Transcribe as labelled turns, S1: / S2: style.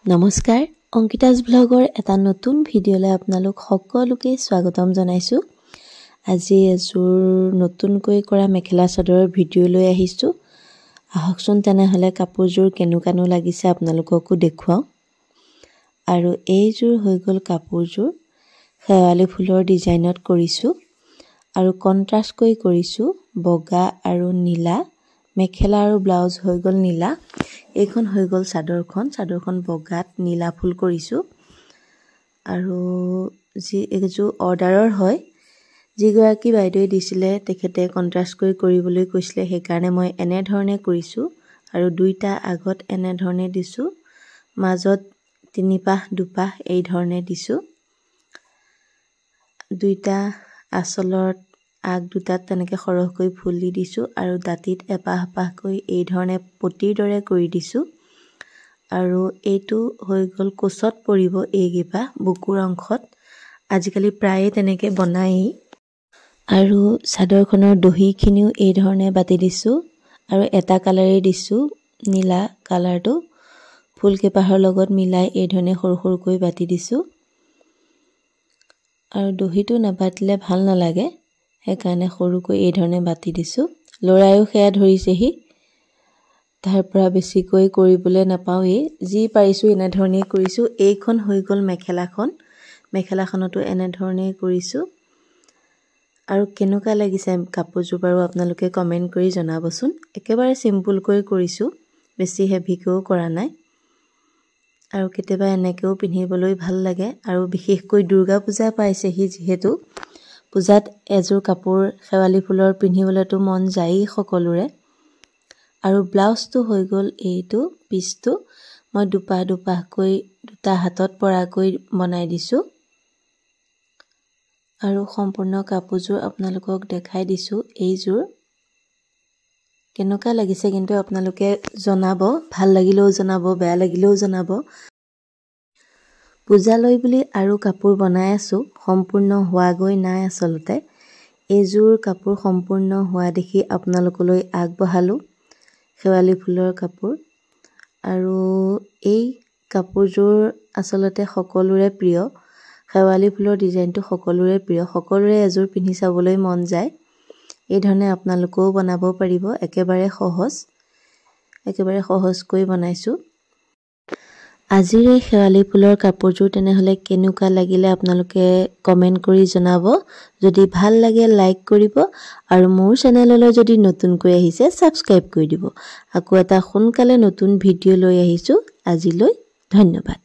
S1: নমস্কাৰ অংকিতাজ ব্লগৰ এটা নতুন ভিডিঅ'লৈ আপোনালোক সকলোকে স্বাগতম জনাইছো। আজি এযোৰ নতুনকৈ কৰা মেখেলা চাদৰৰ ভিডিঅ' লৈ আহিছো। আহকচোন তেনেহলে কাপোৰযোৰ কেনেকুৱানো লাগিছে আপোনালোককো দেখুৱাও। আৰু এইযোৰ হৈ গ'ল কাপোৰযোৰ শেৱালি ফুলৰ ডিজাইনত কৰিছো আৰু কন্ট্ৰাষ্ট কৰি কৰিছো বগা আৰু নীলা। মেখেলা আৰু ব্লাউজ হৈ গ'ল নীলা। এইখন হৈ গ'ল চাদৰখন বগাত নীলা ফুল কৰিছো আৰু যি এযোৰ অৰ্ডাৰৰ হয় যিগৰাকী বাইদেৱে দিছিলে তেখেতে কন্ট্ৰাষ্ট কৰি কৰিবলৈ কৈছিলে, সেইকাৰণে মই এনে ধৰণে কৰিছো আৰু দুইটা আগত এনে ধৰণে দিছো, মাজত তিনিপাহ দুপাহ এই ধৰণে দিছো। দুইটা আঁচলত আগ দুটাত তেনেকে সৰহকৈ ফুল দি দিছো আৰু দাঁতিত এপাহ এপাহকৈ এই ধৰণে পটিৰ দৰে কৰি দিছো। আৰু এইটো হৈ গ'ল কোচত পৰিব এইগিপা বুকুৰ অংশত, আজিকালি প্ৰায়ে তেনেকে বনাই। আৰু চাদৰখনৰ দহিখিনিও এই ধৰণে বাতি দিছো আৰু এটা কালাৰে দিছো নীলা কালাৰটো, ফুল কেইপাহৰ লগত মিলাই এই ধৰণে সৰু সৰুকৈ বাতি দিছো। আৰু দহিটো নাবাতিলে ভাল নালাগে, সেইকাৰণে সৰুকৈ এই ধৰণে বাতি দিছো। লৰায়ো সেয়া ধৰিছেহি, তাৰ পৰা বেছিকৈ কৰিবলৈ নাপাওঁই, যি পাৰিছো এনে ধৰণে কৰিছো। এইখন হৈ গ'ল মেখেলাখনতো এনে ধৰণে কৰিছো। আৰু কেনেকুৱা লাগিছে কাপোৰযোৰ বাৰু আপোনালোকে কমেন্ট কৰি জনাবচোন। একেবাৰে সিম্পলকৈ কৰিছো, বেছি হেভিকৈও কৰা নাই। আৰু কেতিয়াবা এনেকেও পিন্ধিবলৈ ভাল লাগে। আৰু বিশেষকৈ দুৰ্গা পূজা পাইছেহি যিহেতু পূজাত এযোৰ কাপোৰ শেৱালি ফুলৰ পিন্ধিবলৈতো মন যায়েই সকলোৰে। আৰু ব্লাউজটো হৈ গ'ল এইটো পিচটো মই দুপাহ দুপাহকৈ দুটা হাতত পৰাকৈ বনাই দিছো। আৰু সম্পূৰ্ণ কাপোৰযোৰ আপোনালোকক দেখাই দিছো। এইযোৰ কেনেকুৱা লাগিছে কিন্তু আপোনালোকে জনাব, ভাল লাগিলেও জনাব, বেয়া লাগিলেও জনাব। পূজালৈ বুলি আৰু কাপোৰ বনাই আছো, সম্পূৰ্ণ হোৱাগৈ নাই। আচলতে এইযোৰ কাপোৰ সম্পূৰ্ণ হোৱা দেখি আপোনালোকলৈ আগবঢ়ালো শেৱালি ফুলৰ কাপোৰ। আৰু এই কাপোৰযোৰ আচলতে সকলোৰে প্ৰিয়, শেৱালি ফুলৰ ডিজাইনটো সকলোৰে প্ৰিয়, সকলোৰে এযোৰ পিন্ধি চাবলৈ মন যায়। এই ধৰণে আপোনালোকেও বনাব পাৰিব, একেবাৰে সহজকৈ বনাইছো। আজিৰ এই শেৱালি ফুলৰ কাপোৰযোৰ তেনেহলে কেনেকুৱা লাগিলে আপোনালোকে কমেন্ট কৰি জনাব। যদি ভাল লাগে লাইক কৰিব আৰু মোৰ চেনেললৈ যদি নতুনকৈ আহিছে সাবস্ক্ৰাইব কৰি দিব। আকৌ এটা সোনকালে নতুন ভিডিঅ' লৈ আহিছো। আজিলৈ ধন্যবাদ।